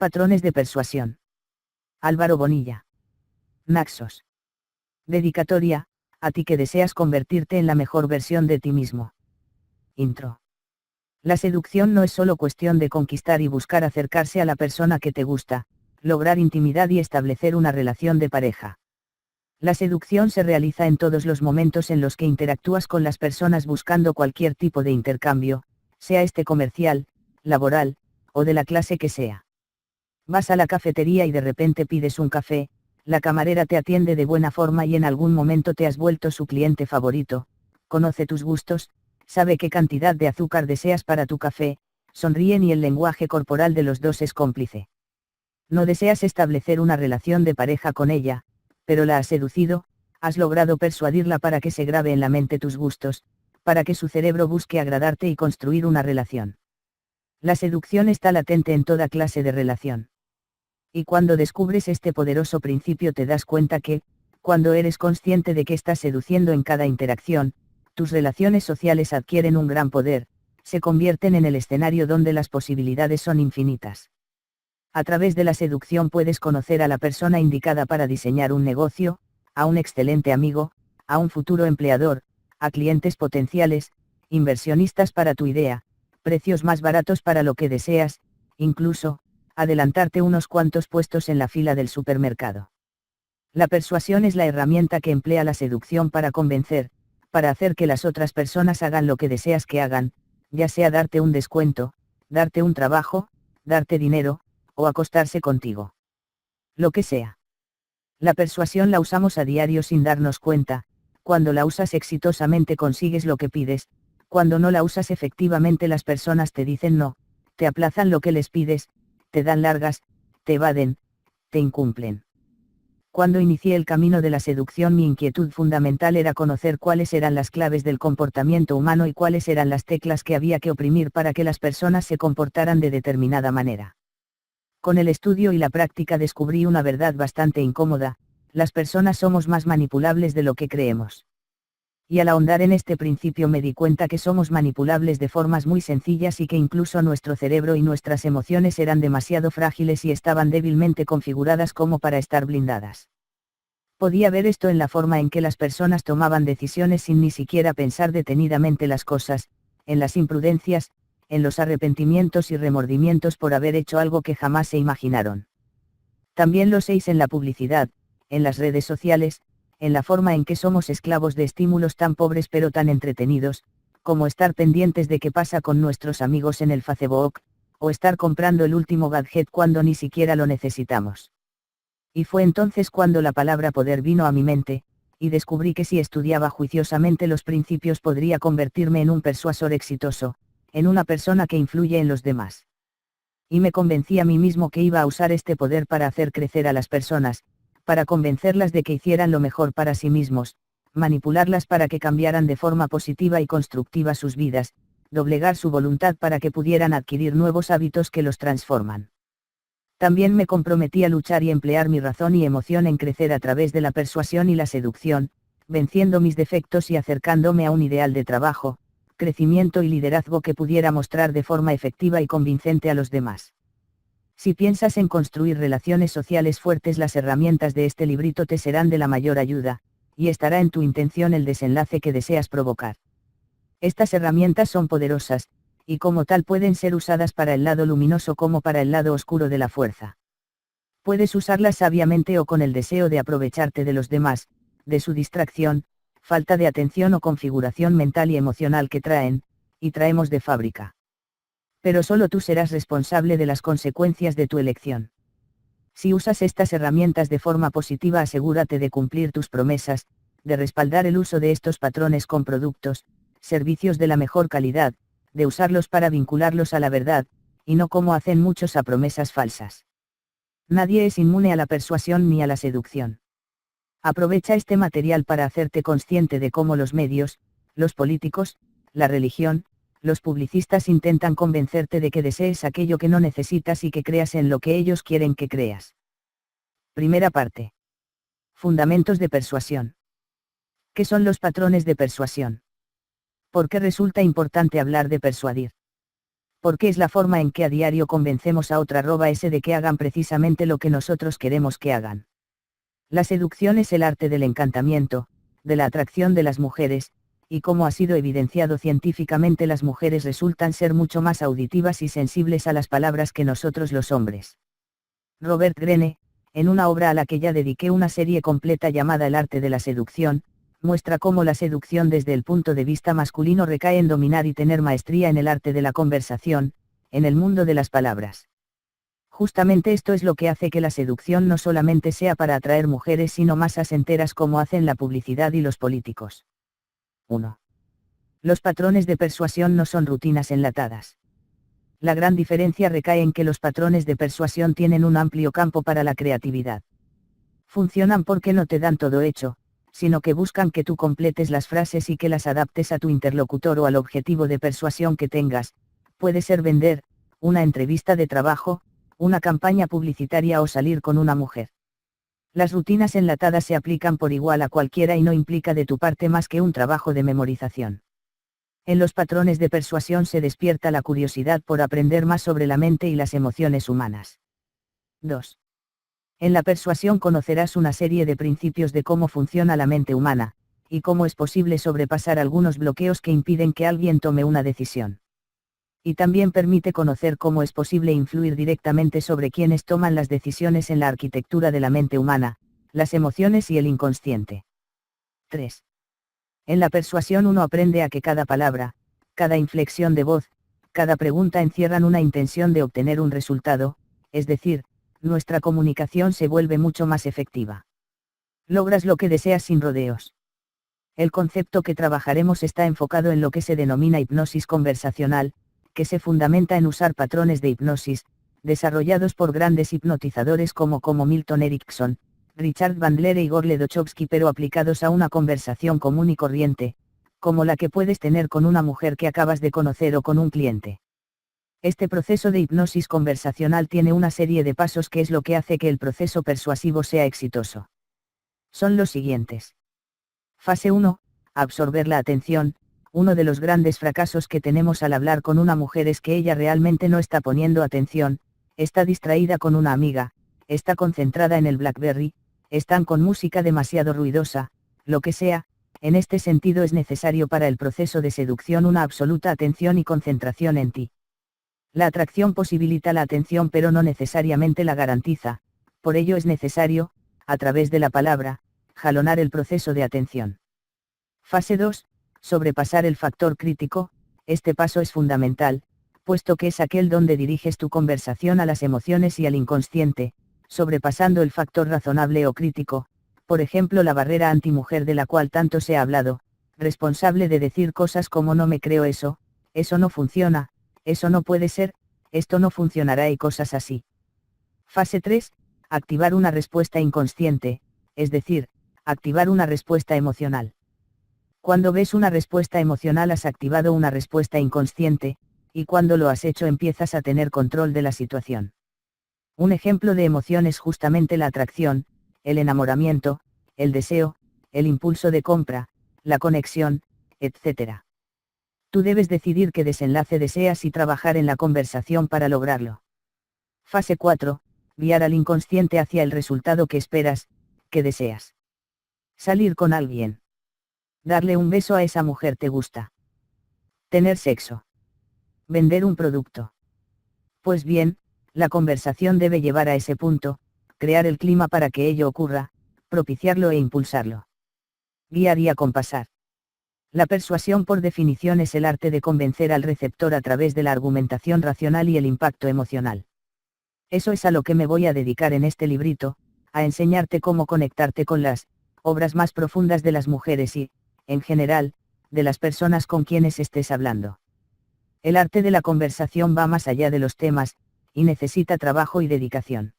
Patrones de persuasión. Álvaro Bonilla. Naxos. Dedicatoria, a ti que deseas convertirte en la mejor versión de ti mismo. Intro. La seducción no es solo cuestión de conquistar y buscar acercarse a la persona que te gusta, lograr intimidad y establecer una relación de pareja. La seducción se realiza en todos los momentos en los que interactúas con las personas buscando cualquier tipo de intercambio, sea este comercial, laboral, o de la clase que sea. Vas a la cafetería y de repente pides un café, la camarera te atiende de buena forma y en algún momento te has vuelto su cliente favorito, conoce tus gustos, sabe qué cantidad de azúcar deseas para tu café, sonríen y el lenguaje corporal de los dos es cómplice. No deseas establecer una relación de pareja con ella, pero la has seducido, has logrado persuadirla para que se grabe en la mente tus gustos, para que su cerebro busque agradarte y construir una relación. La seducción está latente en toda clase de relación. Y cuando descubres este poderoso principio te das cuenta que, cuando eres consciente de que estás seduciendo en cada interacción, tus relaciones sociales adquieren un gran poder, se convierten en el escenario donde las posibilidades son infinitas. A través de la seducción puedes conocer a la persona indicada para diseñar un negocio, a un excelente amigo, a un futuro empleador, a clientes potenciales, inversionistas para tu idea, precios más baratos para lo que deseas, incluso, adelantarte unos cuantos puestos en la fila del supermercado. La persuasión es la herramienta que emplea la seducción para convencer, para hacer que las otras personas hagan lo que deseas que hagan, ya sea darte un descuento, darte un trabajo, darte dinero, o acostarse contigo. Lo que sea. La persuasión la usamos a diario sin darnos cuenta, cuando la usas exitosamente consigues lo que pides, cuando no la usas efectivamente las personas te dicen no, te aplazan lo que les pides, te dan largas, te evaden, te incumplen. Cuando inicié el camino de la seducción mi inquietud fundamental era conocer cuáles eran las claves del comportamiento humano y cuáles eran las teclas que había que oprimir para que las personas se comportaran de determinada manera. Con el estudio y la práctica descubrí una verdad bastante incómoda: las personas somos más manipulables de lo que creemos. Y al ahondar en este principio me di cuenta que somos manipulables de formas muy sencillas y que incluso nuestro cerebro y nuestras emociones eran demasiado frágiles y estaban débilmente configuradas como para estar blindadas. Podía ver esto en la forma en que las personas tomaban decisiones sin ni siquiera pensar detenidamente las cosas, en las imprudencias, en los arrepentimientos y remordimientos por haber hecho algo que jamás se imaginaron. También lo sé en la publicidad, en las redes sociales, en la forma en que somos esclavos de estímulos tan pobres pero tan entretenidos, como estar pendientes de qué pasa con nuestros amigos en el Facebook, o estar comprando el último gadget cuando ni siquiera lo necesitamos. Y fue entonces cuando la palabra poder vino a mi mente, y descubrí que si estudiaba juiciosamente los principios podría convertirme en un persuasor exitoso, en una persona que influye en los demás. Y me convencí a mí mismo que iba a usar este poder para hacer crecer a las personas, para convencerlas de que hicieran lo mejor para sí mismos, manipularlas para que cambiaran de forma positiva y constructiva sus vidas, doblegar su voluntad para que pudieran adquirir nuevos hábitos que los transforman. También me comprometí a luchar y emplear mi razón y emoción en crecer a través de la persuasión y la seducción, venciendo mis defectos y acercándome a un ideal de trabajo, crecimiento y liderazgo que pudiera mostrar de forma efectiva y convincente a los demás. Si piensas en construir relaciones sociales fuertes, las herramientas de este librito te serán de la mayor ayuda, y estará en tu intención el desenlace que deseas provocar. Estas herramientas son poderosas, y como tal pueden ser usadas para el lado luminoso como para el lado oscuro de la fuerza. Puedes usarlas sabiamente o con el deseo de aprovecharte de los demás, de su distracción, falta de atención o configuración mental y emocional que traen, y traemos de fábrica. Pero solo tú serás responsable de las consecuencias de tu elección. Si usas estas herramientas de forma positiva, asegúrate de cumplir tus promesas, de respaldar el uso de estos patrones con productos, servicios de la mejor calidad, de usarlos para vincularlos a la verdad, y no como hacen muchos a promesas falsas. Nadie es inmune a la persuasión ni a la seducción. Aprovecha este material para hacerte consciente de cómo los medios, los políticos, la religión, los publicistas intentan convencerte de que desees aquello que no necesitas y que creas en lo que ellos quieren que creas. Primera parte. Fundamentos de persuasión. ¿Qué son los patrones de persuasión? ¿Por qué resulta importante hablar de persuadir? Porque es la forma en que a diario convencemos a otra @s de que hagan precisamente lo que nosotros queremos que hagan. La seducción es el arte del encantamiento, de la atracción de las mujeres, y como ha sido evidenciado científicamente, las mujeres resultan ser mucho más auditivas y sensibles a las palabras que nosotros los hombres. Robert Greene, en una obra a la que ya dediqué una serie completa llamada El arte de la seducción, muestra cómo la seducción desde el punto de vista masculino recae en dominar y tener maestría en el arte de la conversación, en el mundo de las palabras. Justamente esto es lo que hace que la seducción no solamente sea para atraer mujeres sino masas enteras como hacen la publicidad y los políticos. 1. Los patrones de persuasión no son rutinas enlatadas. La gran diferencia recae en que los patrones de persuasión tienen un amplio campo para la creatividad. Funcionan porque no te dan todo hecho, sino que buscan que tú completes las frases y que las adaptes a tu interlocutor o al objetivo de persuasión que tengas. Puede ser vender, una entrevista de trabajo, una campaña publicitaria o salir con una mujer. Las rutinas enlatadas se aplican por igual a cualquiera y no implica de tu parte más que un trabajo de memorización. En los patrones de persuasión se despierta la curiosidad por aprender más sobre la mente y las emociones humanas. 2. En la persuasión conocerás una serie de principios de cómo funciona la mente humana, y cómo es posible sobrepasar algunos bloqueos que impiden que alguien tome una decisión. Y también permite conocer cómo es posible influir directamente sobre quienes toman las decisiones en la arquitectura de la mente humana, las emociones y el inconsciente. 3. En la persuasión uno aprende a que cada palabra, cada inflexión de voz, cada pregunta encierran una intención de obtener un resultado, es decir, nuestra comunicación se vuelve mucho más efectiva. Logras lo que deseas sin rodeos. El concepto que trabajaremos está enfocado en lo que se denomina hipnosis conversacional, que se fundamenta en usar patrones de hipnosis, desarrollados por grandes hipnotizadores como Milton Erickson, Richard Bandler e Igor Ledochovsky, pero aplicados a una conversación común y corriente, como la que puedes tener con una mujer que acabas de conocer o con un cliente. Este proceso de hipnosis conversacional tiene una serie de pasos que es lo que hace que el proceso persuasivo sea exitoso. Son los siguientes. Fase 1. Absorber la atención. Uno de los grandes fracasos que tenemos al hablar con una mujer es que ella realmente no está poniendo atención, está distraída con una amiga, está concentrada en el BlackBerry, están con música demasiado ruidosa, lo que sea. En este sentido es necesario para el proceso de seducción una absoluta atención y concentración en ti. La atracción posibilita la atención pero no necesariamente la garantiza, por ello es necesario, a través de la palabra, jalonar el proceso de atención. Fase 2. Sobrepasar el factor crítico. Este paso es fundamental, puesto que es aquel donde diriges tu conversación a las emociones y al inconsciente, sobrepasando el factor razonable o crítico, por ejemplo la barrera antimujer de la cual tanto se ha hablado, responsable de decir cosas como no me creo eso no funciona, eso no puede ser, esto no funcionará y cosas así. Fase 3. Activar una respuesta inconsciente, es decir, activar una respuesta emocional. Cuando ves una respuesta emocional has activado una respuesta inconsciente, y cuando lo has hecho empiezas a tener control de la situación. Un ejemplo de emoción es justamente la atracción, el enamoramiento, el deseo, el impulso de compra, la conexión, etc. Tú debes decidir qué desenlace deseas y trabajar en la conversación para lograrlo. Fase 4. Guiar al inconsciente hacia el resultado que esperas, que deseas. Salir con alguien. Darle un beso a esa mujer te gusta. Tener sexo. Vender un producto. Pues bien, la conversación debe llevar a ese punto, crear el clima para que ello ocurra, propiciarlo e impulsarlo. Guiar y acompasar. La persuasión por definición es el arte de convencer al receptor a través de la argumentación racional y el impacto emocional. Eso es a lo que me voy a dedicar en este librito, a enseñarte cómo conectarte con las obras más profundas de las mujeres y, en general, de las personas con quienes estés hablando. El arte de la conversación va más allá de los temas, y necesita trabajo y dedicación.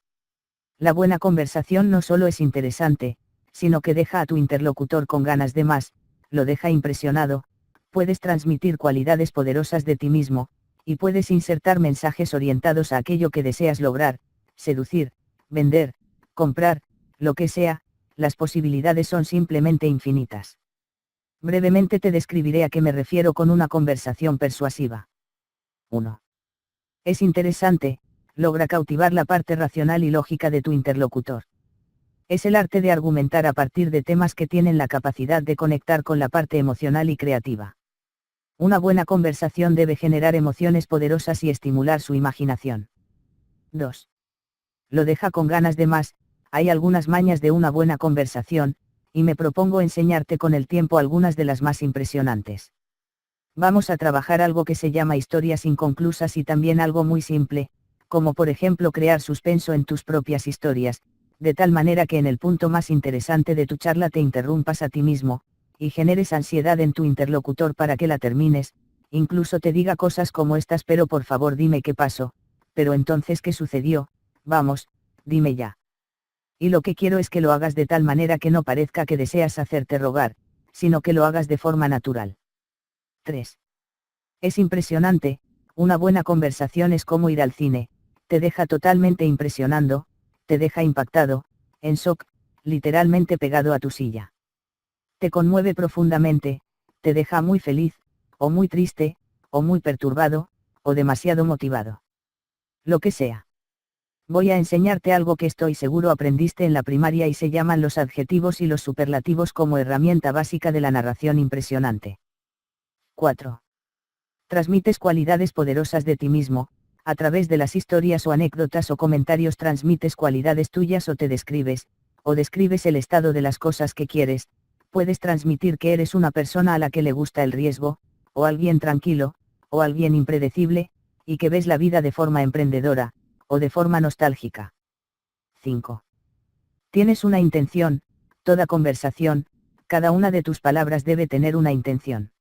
La buena conversación no solo es interesante, sino que deja a tu interlocutor con ganas de más, lo deja impresionado, puedes transmitir cualidades poderosas de ti mismo, y puedes insertar mensajes orientados a aquello que deseas lograr, seducir, vender, comprar, lo que sea, las posibilidades son simplemente infinitas. Brevemente te describiré a qué me refiero con una conversación persuasiva. 1. Es interesante, logra cautivar la parte racional y lógica de tu interlocutor. Es el arte de argumentar a partir de temas que tienen la capacidad de conectar con la parte emocional y creativa. Una buena conversación debe generar emociones poderosas y estimular su imaginación. 2. Lo deja con ganas de más. Hay algunas mañas de una buena conversación, y me propongo enseñarte con el tiempo algunas de las más impresionantes. Vamos a trabajar algo que se llama historias inconclusas y también algo muy simple, como por ejemplo crear suspenso en tus propias historias, de tal manera que en el punto más interesante de tu charla te interrumpas a ti mismo, y generes ansiedad en tu interlocutor para que la termines, incluso te diga cosas como estas: pero por favor dime qué pasó, pero entonces ¿qué sucedió? Vamos, dime ya. Y lo que quiero es que lo hagas de tal manera que no parezca que deseas hacerte rogar, sino que lo hagas de forma natural. 3. Es impresionante, una buena conversación es como ir al cine, te deja totalmente impresionando, te deja impactado, en shock, literalmente pegado a tu silla. Te conmueve profundamente, te deja muy feliz, o muy triste, o muy perturbado, o demasiado motivado. Lo que sea. Voy a enseñarte algo que estoy seguro aprendiste en la primaria y se llaman los adjetivos y los superlativos como herramienta básica de la narración impresionante. 4. Transmites cualidades poderosas de ti mismo, a través de las historias o anécdotas o comentarios transmites cualidades tuyas o describes el estado de las cosas que quieres. Puedes transmitir que eres una persona a la que le gusta el riesgo, o alguien tranquilo, o alguien impredecible, y que ves la vida de forma emprendedora, o de forma nostálgica. 5. Tienes una intención, toda conversación, cada una de tus palabras debe tener una intención.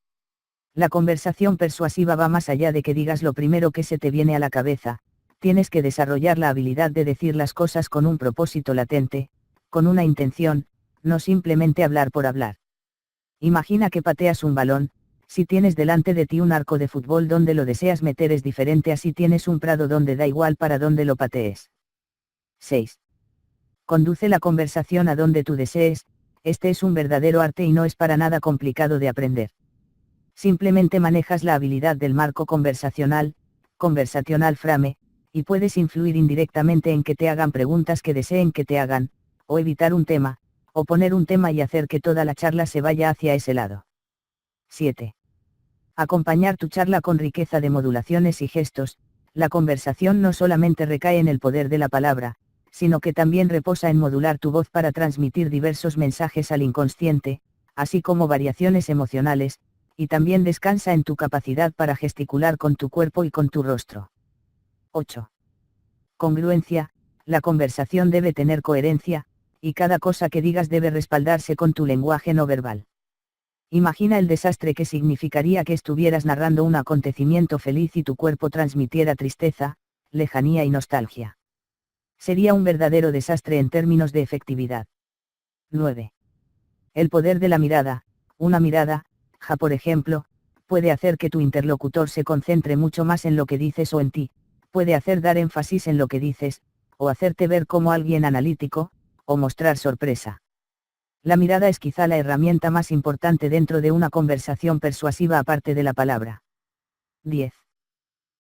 La conversación persuasiva va más allá de que digas lo primero que se te viene a la cabeza, tienes que desarrollar la habilidad de decir las cosas con un propósito latente, con una intención, no simplemente hablar por hablar. Imagina que pateas un balón, si tienes delante de ti un arco de fútbol donde lo deseas meter es diferente a si tienes un prado donde da igual para dónde lo patees. 6. Conduce la conversación a donde tú desees, este es un verdadero arte y no es para nada complicado de aprender. Simplemente manejas la habilidad del marco conversacional frame, y puedes influir indirectamente en que te hagan preguntas que deseen que te hagan, o evitar un tema, o poner un tema y hacer que toda la charla se vaya hacia ese lado. 7. Acompañar tu charla con riqueza de modulaciones y gestos. La conversación no solamente recae en el poder de la palabra, sino que también reposa en modular tu voz para transmitir diversos mensajes al inconsciente, así como variaciones emocionales, y también descansa en tu capacidad para gesticular con tu cuerpo y con tu rostro. 8. Congruencia. La conversación debe tener coherencia, y cada cosa que digas debe respaldarse con tu lenguaje no verbal. Imagina el desastre que significaría que estuvieras narrando un acontecimiento feliz y tu cuerpo transmitiera tristeza, lejanía y nostalgia. Sería un verdadero desastre en términos de efectividad. 9. El poder de la mirada. Una mirada, por ejemplo, puede hacer que tu interlocutor se concentre mucho más en lo que dices o en ti, puede hacer dar énfasis en lo que dices, o hacerte ver como alguien analítico, o mostrar sorpresa. La mirada es quizá la herramienta más importante dentro de una conversación persuasiva aparte de la palabra. 10.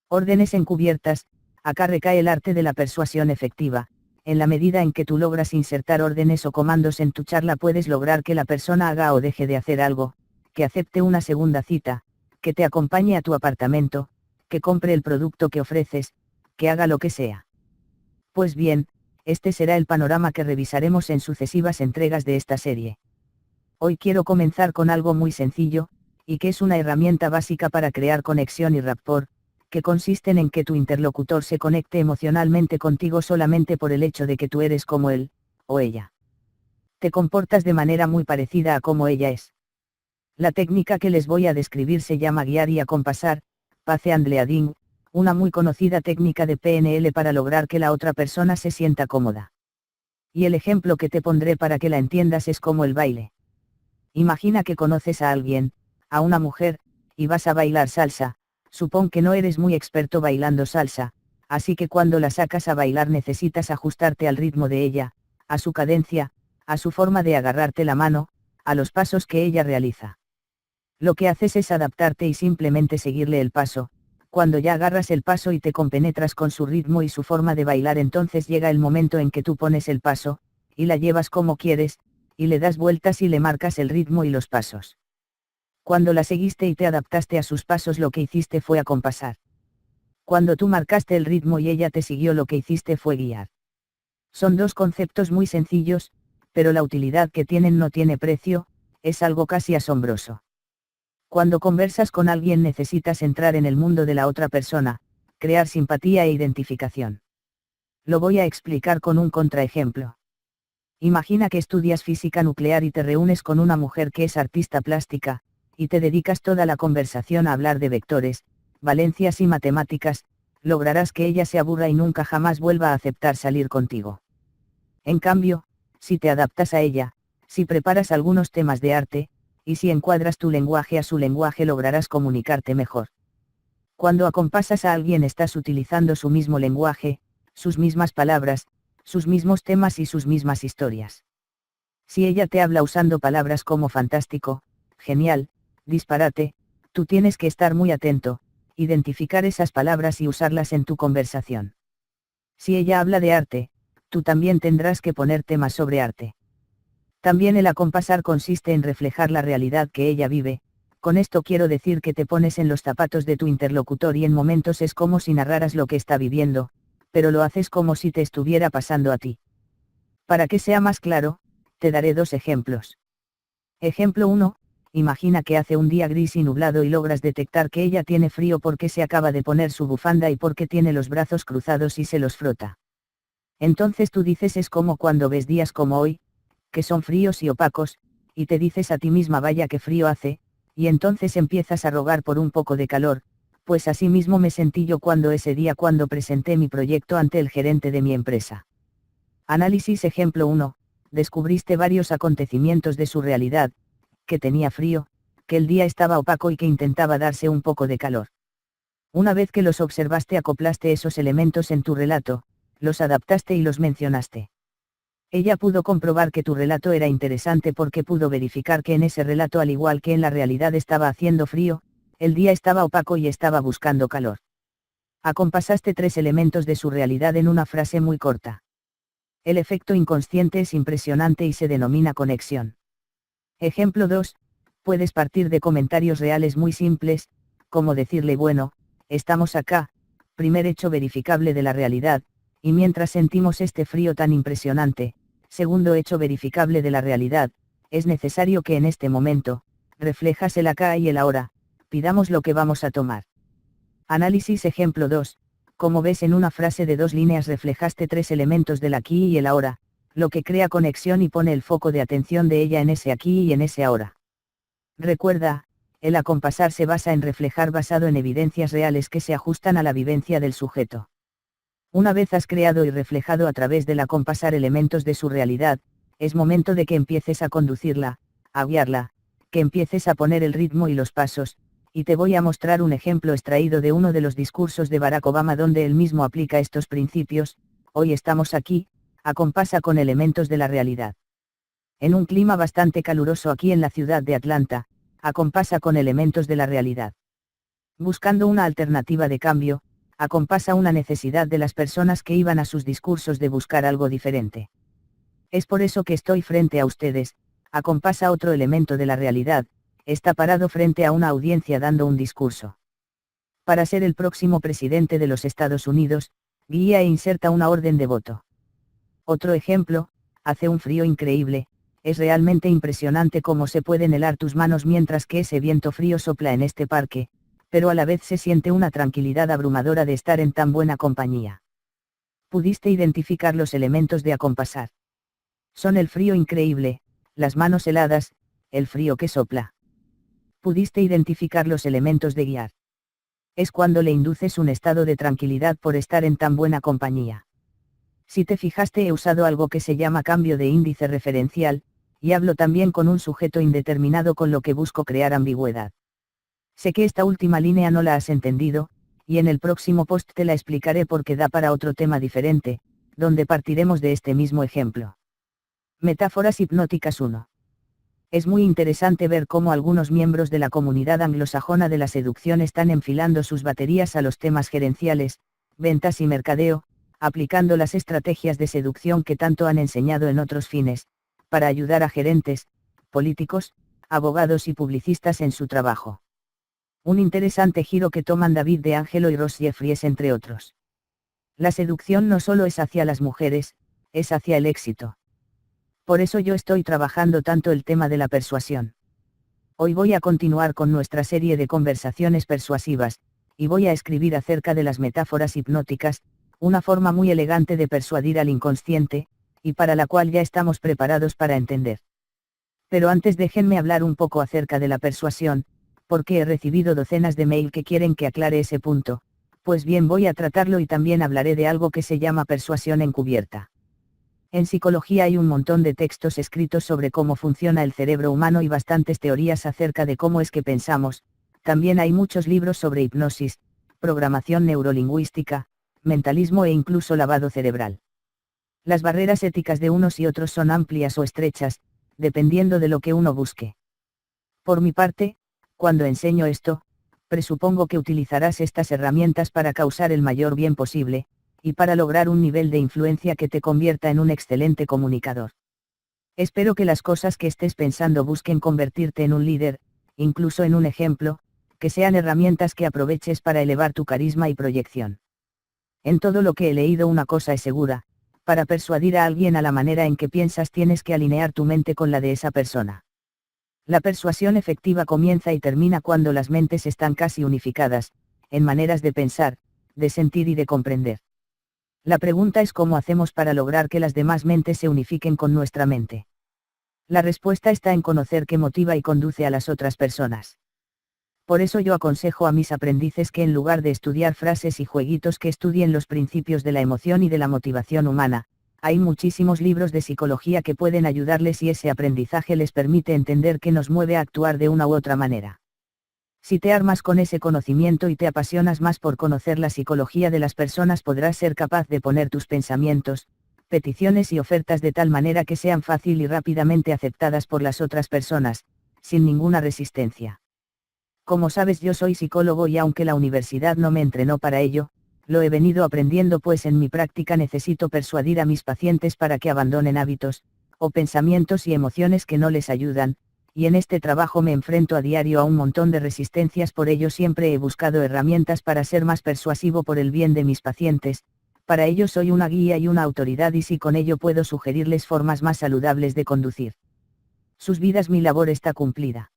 Órdenes encubiertas. Acá recae el arte de la persuasión efectiva. En la medida en que tú logras insertar órdenes o comandos en tu charla puedes lograr que la persona haga o deje de hacer algo, que acepte una segunda cita, que te acompañe a tu apartamento, que compre el producto que ofreces, que haga lo que sea. Pues bien, este será el panorama que revisaremos en sucesivas entregas de esta serie. Hoy quiero comenzar con algo muy sencillo, y que es una herramienta básica para crear conexión y rapport, que consisten en que tu interlocutor se conecte emocionalmente contigo solamente por el hecho de que tú eres como él, o ella. Te comportas de manera muy parecida a como ella es. La técnica que les voy a describir se llama guiar y acompasar, pace and leading, una muy conocida técnica de PNL para lograr que la otra persona se sienta cómoda. Y el ejemplo que te pondré para que la entiendas es como el baile. Imagina que conoces a alguien, a una mujer, y vas a bailar salsa. Supón que no eres muy experto bailando salsa, así que cuando la sacas a bailar necesitas ajustarte al ritmo de ella, a su cadencia, a su forma de agarrarte la mano, a los pasos que ella realiza. Lo que haces es adaptarte y simplemente seguirle el paso, Cuando ya agarras el paso y te compenetras con su ritmo y su forma de bailar, entonces llega el momento en que tú pones el paso, y la llevas como quieres, y le das vueltas y le marcas el ritmo y los pasos. Cuando la seguiste y te adaptaste a sus pasos, lo que hiciste fue acompasar. Cuando tú marcaste el ritmo y ella te siguió, lo que hiciste fue guiar. Son dos conceptos muy sencillos, pero la utilidad que tienen no tiene precio, es algo casi asombroso. Cuando conversas con alguien necesitas entrar en el mundo de la otra persona, crear simpatía e identificación. Lo voy a explicar con un contraejemplo. Imagina que estudias física nuclear y te reúnes con una mujer que es artista plástica, y te dedicas toda la conversación a hablar de vectores, valencias y matemáticas. Lograrás que ella se aburra y nunca jamás vuelva a aceptar salir contigo. En cambio, si te adaptas a ella, si preparas algunos temas de arte, y si encuadras tu lenguaje a su lenguaje, lograrás comunicarte mejor. Cuando acompasas a alguien estás utilizando su mismo lenguaje, sus mismas palabras, sus mismos temas y sus mismas historias. Si ella te habla usando palabras como fantástico, genial, disparate, tú tienes que estar muy atento, identificar esas palabras y usarlas en tu conversación. Si ella habla de arte, tú también tendrás que poner temas sobre arte. También el acompasar consiste en reflejar la realidad que ella vive. Con esto quiero decir que te pones en los zapatos de tu interlocutor y en momentos es como si narraras lo que está viviendo, pero lo haces como si te estuviera pasando a ti. Para que sea más claro, te daré dos ejemplos. Ejemplo 1, imagina que hace un día gris y nublado y logras detectar que ella tiene frío porque se acaba de poner su bufanda y porque tiene los brazos cruzados y se los frota. Entonces tú dices: es como cuando ves días como hoy, que son fríos y opacos, y te dices a ti misma: vaya que frío hace, y entonces empiezas a rogar por un poco de calor, pues así mismo me sentí yo ese día cuando presenté mi proyecto ante el gerente de mi empresa. Análisis. Ejemplo 1, descubriste varios acontecimientos de su realidad, que tenía frío, que el día estaba opaco y que intentaba darse un poco de calor. Una vez que los observaste, acoplaste esos elementos en tu relato, los adaptaste y los mencionaste. Ella pudo comprobar que tu relato era interesante porque pudo verificar que en ese relato, al igual que en la realidad, estaba haciendo frío, el día estaba opaco y estaba buscando calor. Acompasaste tres elementos de su realidad en una frase muy corta. El efecto inconsciente es impresionante y se denomina conexión. Ejemplo 2, puedes partir de comentarios reales muy simples, como decirle: bueno, estamos acá, primer hecho verificable de la realidad, y mientras sentimos este frío tan impresionante, segundo hecho verificable de la realidad, es necesario que en este momento, reflejas el acá y el ahora, pidamos lo que vamos a tomar. Análisis. Ejemplo 2, como ves, en una frase de 2 líneas reflejaste 3 elementos del aquí y el ahora, lo que crea conexión y pone el foco de atención de ella en ese aquí y en ese ahora. Recuerda, el acompasar se basa en reflejar basado en evidencias reales que se ajustan a la vivencia del sujeto. Una vez has creado y reflejado a través del acompasar elementos de su realidad, es momento de que empieces a conducirla, a guiarla, que empieces a poner el ritmo y los pasos, y te voy a mostrar un ejemplo extraído de uno de los discursos de Barack Obama donde él mismo aplica estos principios. Hoy estamos aquí, acompasa con elementos de la realidad. En un clima bastante caluroso aquí en la ciudad de Atlanta, acompasa con elementos de la realidad. Buscando una alternativa de cambio, acompasa una necesidad de las personas que iban a sus discursos de buscar algo diferente. Es por eso que estoy frente a ustedes, acompasa otro elemento de la realidad, está parado frente a una audiencia dando un discurso. Para ser el próximo presidente de los Estados Unidos, guía e inserta una orden de voto. Otro ejemplo, hace un frío increíble, es realmente impresionante cómo se pueden helar tus manos mientras que ese viento frío sopla en este parque, pero a la vez se siente una tranquilidad abrumadora de estar en tan buena compañía. Pudiste identificar los elementos de acompasar. Son el frío increíble, las manos heladas, el frío que sopla. Pudiste identificar los elementos de guiar. Es cuando le induces un estado de tranquilidad por estar en tan buena compañía. Si te fijaste, he usado algo que se llama cambio de índice referencial, y hablo también con un sujeto indeterminado con lo que busco crear ambigüedad. Sé que esta última línea no la has entendido, y en el próximo post te la explicaré porque da para otro tema diferente, donde partiremos de este mismo ejemplo. Metáforas hipnóticas 1. Es muy interesante ver cómo algunos miembros de la comunidad anglosajona de la seducción están enfilando sus baterías a los temas gerenciales, ventas y mercadeo, aplicando las estrategias de seducción que tanto han enseñado en otros fines, para ayudar a gerentes, políticos, abogados y publicistas en su trabajo. Un interesante giro que toman David de Angelo y Ross Jeffries entre otros. La seducción no solo es hacia las mujeres, es hacia el éxito. Por eso yo estoy trabajando tanto el tema de la persuasión. Hoy voy a continuar con nuestra serie de conversaciones persuasivas, y voy a escribir acerca de las metáforas hipnóticas, una forma muy elegante de persuadir al inconsciente, y para la cual ya estamos preparados para entender. Pero antes déjenme hablar un poco acerca de la persuasión, porque he recibido docenas de mail que quieren que aclare ese punto, pues bien voy a tratarlo y también hablaré de algo que se llama persuasión encubierta. En psicología hay un montón de textos escritos sobre cómo funciona el cerebro humano y bastantes teorías acerca de cómo es que pensamos, también hay muchos libros sobre hipnosis, programación neurolingüística, mentalismo e incluso lavado cerebral. Las barreras éticas de unos y otros son amplias o estrechas, dependiendo de lo que uno busque. Por mi parte, cuando enseño esto, presupongo que utilizarás estas herramientas para causar el mayor bien posible, y para lograr un nivel de influencia que te convierta en un excelente comunicador. Espero que las cosas que estés pensando busquen convertirte en un líder, incluso en un ejemplo, que sean herramientas que aproveches para elevar tu carisma y proyección. En todo lo que he leído una cosa es segura, para persuadir a alguien a la manera en que piensas tienes que alinear tu mente con la de esa persona. La persuasión efectiva comienza y termina cuando las mentes están casi unificadas, en maneras de pensar, de sentir y de comprender. La pregunta es cómo hacemos para lograr que las demás mentes se unifiquen con nuestra mente. La respuesta está en conocer qué motiva y conduce a las otras personas. Por eso yo aconsejo a mis aprendices que en lugar de estudiar frases y jueguitos que estudien los principios de la emoción y de la motivación humana. Hay muchísimos libros de psicología que pueden ayudarles y ese aprendizaje les permite entender qué nos mueve a actuar de una u otra manera. Si te armas con ese conocimiento y te apasionas más por conocer la psicología de las personas, podrás ser capaz de poner tus pensamientos, peticiones y ofertas de tal manera que sean fácil y rápidamente aceptadas por las otras personas, sin ninguna resistencia. Como sabes, yo soy psicólogo y aunque la universidad no me entrenó para ello, lo he venido aprendiendo, pues en mi práctica necesito persuadir a mis pacientes para que abandonen hábitos, o pensamientos y emociones que no les ayudan, y en este trabajo me enfrento a diario a un montón de resistencias. Por ello siempre he buscado herramientas para ser más persuasivo por el bien de mis pacientes. Para ello soy una guía y una autoridad, y si con ello puedo sugerirles formas más saludables de conducir sus vidas, mi labor está cumplida.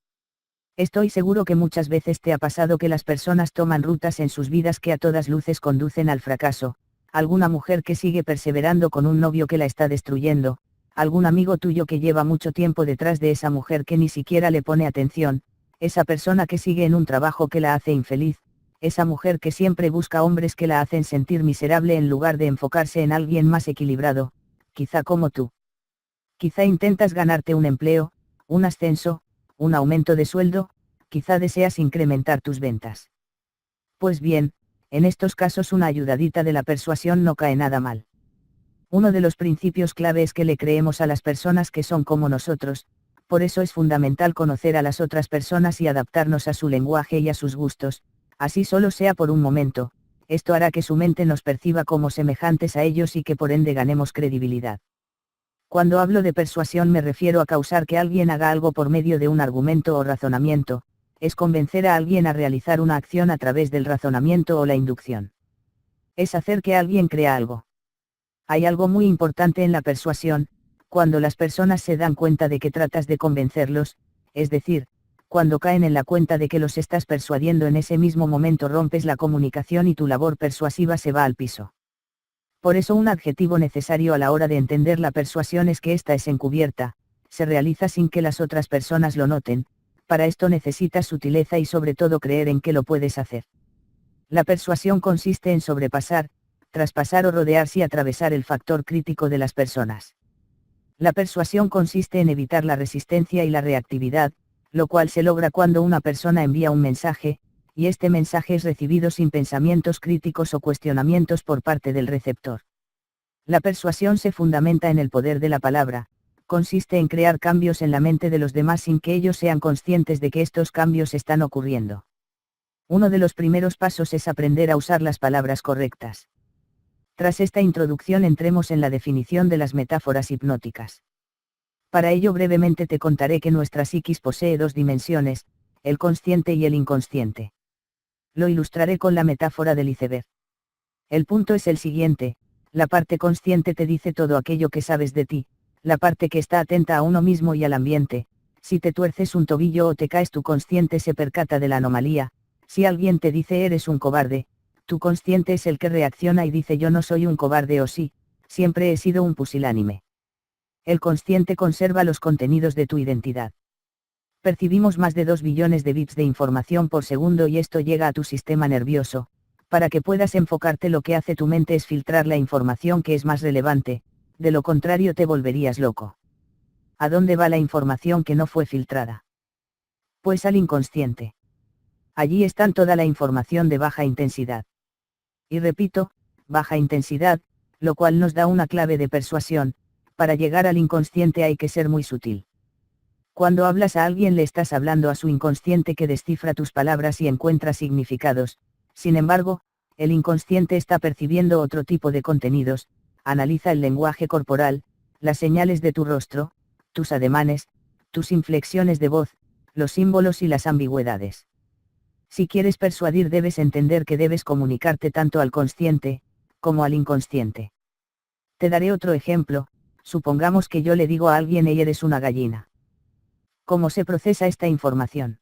Estoy seguro que muchas veces te ha pasado que las personas toman rutas en sus vidas que a todas luces conducen al fracaso, alguna mujer que sigue perseverando con un novio que la está destruyendo, algún amigo tuyo que lleva mucho tiempo detrás de esa mujer que ni siquiera le pone atención, esa persona que sigue en un trabajo que la hace infeliz, esa mujer que siempre busca hombres que la hacen sentir miserable en lugar de enfocarse en alguien más equilibrado, quizá como tú. Quizá intentas ganarte un empleo, un ascenso, un aumento de sueldo, quizá deseas incrementar tus ventas. Pues bien, en estos casos una ayudadita de la persuasión no cae nada mal. Uno de los principios clave es que le creemos a las personas que son como nosotros, por eso es fundamental conocer a las otras personas y adaptarnos a su lenguaje y a sus gustos, así solo sea por un momento. Esto hará que su mente nos perciba como semejantes a ellos y que por ende ganemos credibilidad. Cuando hablo de persuasión me refiero a causar que alguien haga algo por medio de un argumento o razonamiento, es convencer a alguien a realizar una acción a través del razonamiento o la inducción. Es hacer que alguien crea algo. Hay algo muy importante en la persuasión: cuando las personas se dan cuenta de que tratas de convencerlos, es decir, cuando caen en la cuenta de que los estás persuadiendo, en ese mismo momento rompes la comunicación y tu labor persuasiva se va al piso. Por eso un adjetivo necesario a la hora de entender la persuasión es que ésta es encubierta, se realiza sin que las otras personas lo noten. Para esto necesitas sutileza y sobre todo creer en que lo puedes hacer. La persuasión consiste en sobrepasar, traspasar o rodearse y atravesar el factor crítico de las personas. La persuasión consiste en evitar la resistencia y la reactividad, lo cual se logra cuando una persona envía un mensaje, y este mensaje es recibido sin pensamientos críticos o cuestionamientos por parte del receptor. La persuasión se fundamenta en el poder de la palabra, consiste en crear cambios en la mente de los demás sin que ellos sean conscientes de que estos cambios están ocurriendo. Uno de los primeros pasos es aprender a usar las palabras correctas. Tras esta introducción entremos en la definición de las metáforas hipnóticas. Para ello brevemente te contaré que nuestra psiquis posee dos dimensiones, el consciente y el inconsciente. Lo ilustraré con la metáfora del iceberg. El punto es el siguiente: la parte consciente te dice todo aquello que sabes de ti, la parte que está atenta a uno mismo y al ambiente. Si te tuerces un tobillo o te caes, tu consciente se percata de la anomalía. Si alguien te dice eres un cobarde, tu consciente es el que reacciona y dice yo no soy un cobarde, o sí, siempre he sido un pusilánime. El consciente conserva los contenidos de tu identidad. Percibimos más de 2 billones de bits de información por segundo y esto llega a tu sistema nervioso. Para que puedas enfocarte, lo que hace tu mente es filtrar la información que es más relevante, de lo contrario te volverías loco. ¿A dónde va la información que no fue filtrada? Pues al inconsciente. Allí está toda la información de baja intensidad. Y repito, baja intensidad, lo cual nos da una clave de persuasión. Para llegar al inconsciente hay que ser muy sutil. Cuando hablas a alguien le estás hablando a su inconsciente, que descifra tus palabras y encuentra significados. Sin embargo, el inconsciente está percibiendo otro tipo de contenidos, analiza el lenguaje corporal, las señales de tu rostro, tus ademanes, tus inflexiones de voz, los símbolos y las ambigüedades. Si quieres persuadir debes entender que debes comunicarte tanto al consciente, como al inconsciente. Te daré otro ejemplo: supongamos que yo le digo a alguien "Ey, eres una gallina". ¿Cómo se procesa esta información?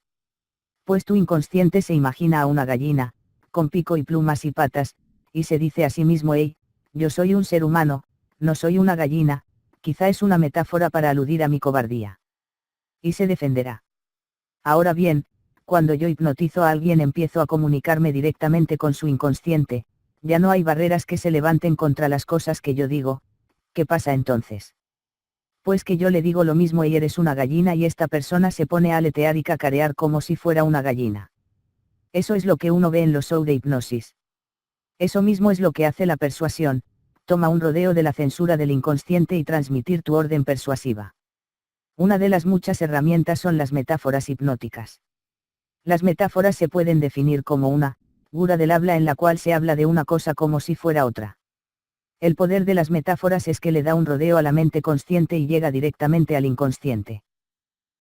Pues tu inconsciente se imagina a una gallina, con pico y plumas y patas, y se dice a sí mismo "Hey, yo soy un ser humano, no soy una gallina", quizá es una metáfora para aludir a mi cobardía. Y se defenderá. Ahora bien, cuando yo hipnotizo a alguien empiezo a comunicarme directamente con su inconsciente, ya no hay barreras que se levanten contra las cosas que yo digo. ¿Qué pasa entonces? Pues que yo le digo lo mismo "y eres una gallina" y esta persona se pone a aletear y cacarear como si fuera una gallina. Eso es lo que uno ve en los shows de hipnosis. Eso mismo es lo que hace la persuasión: toma un rodeo de la censura del inconsciente y transmitir tu orden persuasiva. Una de las muchas herramientas son las metáforas hipnóticas. Las metáforas se pueden definir como una figura del habla en la cual se habla de una cosa como si fuera otra. El poder de las metáforas es que le da un rodeo a la mente consciente y llega directamente al inconsciente.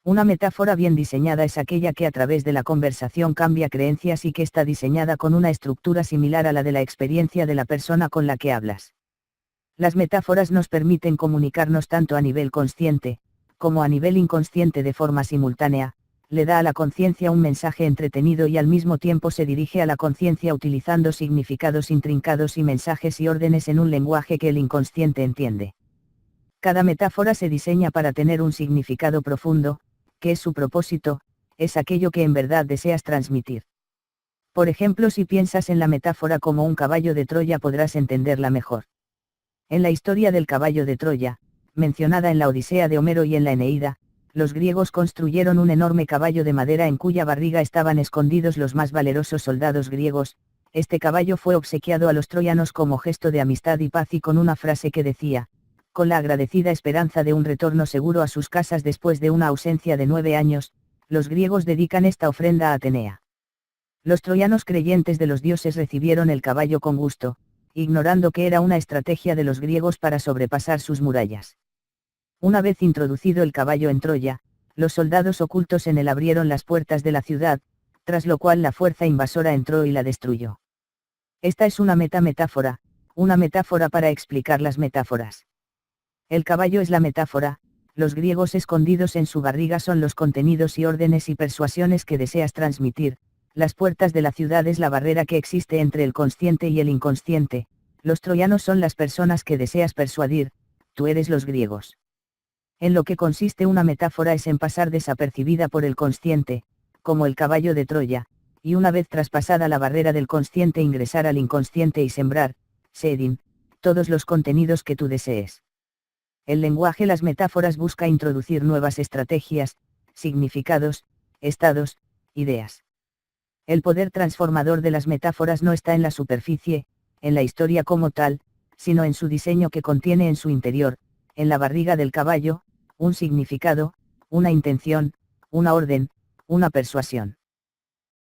Una metáfora bien diseñada es aquella que a través de la conversación cambia creencias y que está diseñada con una estructura similar a la de la experiencia de la persona con la que hablas. Las metáforas nos permiten comunicarnos tanto a nivel consciente, como a nivel inconsciente de forma simultánea. Le da a la conciencia un mensaje entretenido y al mismo tiempo se dirige a la conciencia utilizando significados intrincados y mensajes y órdenes en un lenguaje que el inconsciente entiende. Cada metáfora se diseña para tener un significado profundo, que es su propósito, es aquello que en verdad deseas transmitir. Por ejemplo, si piensas en la metáfora como un caballo de Troya podrás entenderla mejor. En la historia del caballo de Troya, mencionada en la Odisea de Homero y en la Eneida, los griegos construyeron un enorme caballo de madera en cuya barriga estaban escondidos los más valerosos soldados griegos. Este caballo fue obsequiado a los troyanos como gesto de amistad y paz y con una frase que decía: con la agradecida esperanza de un retorno seguro a sus casas después de una ausencia de 9 años, los griegos dedican esta ofrenda a Atenea. Los troyanos creyentes de los dioses recibieron el caballo con gusto, ignorando que era una estrategia de los griegos para sobrepasar sus murallas. Una vez introducido el caballo en Troya, los soldados ocultos en él abrieron las puertas de la ciudad, tras lo cual la fuerza invasora entró y la destruyó. Esta es una metáfora, una metáfora para explicar las metáforas. El caballo es la metáfora, los griegos escondidos en su barriga son los contenidos y órdenes y persuasiones que deseas transmitir, las puertas de la ciudad es la barrera que existe entre el consciente y el inconsciente, los troyanos son las personas que deseas persuadir, tú eres los griegos. En lo que consiste una metáfora es en pasar desapercibida por el consciente, como el caballo de Troya, y una vez traspasada la barrera del consciente ingresar al inconsciente y sembrar, seeding, todos los contenidos que tú desees. El lenguaje, las metáforas, busca introducir nuevas estrategias, significados, estados, ideas. El poder transformador de las metáforas no está en la superficie, en la historia como tal, sino en su diseño que contiene en su interior, en la barriga del caballo, un significado, una intención, una orden, una persuasión.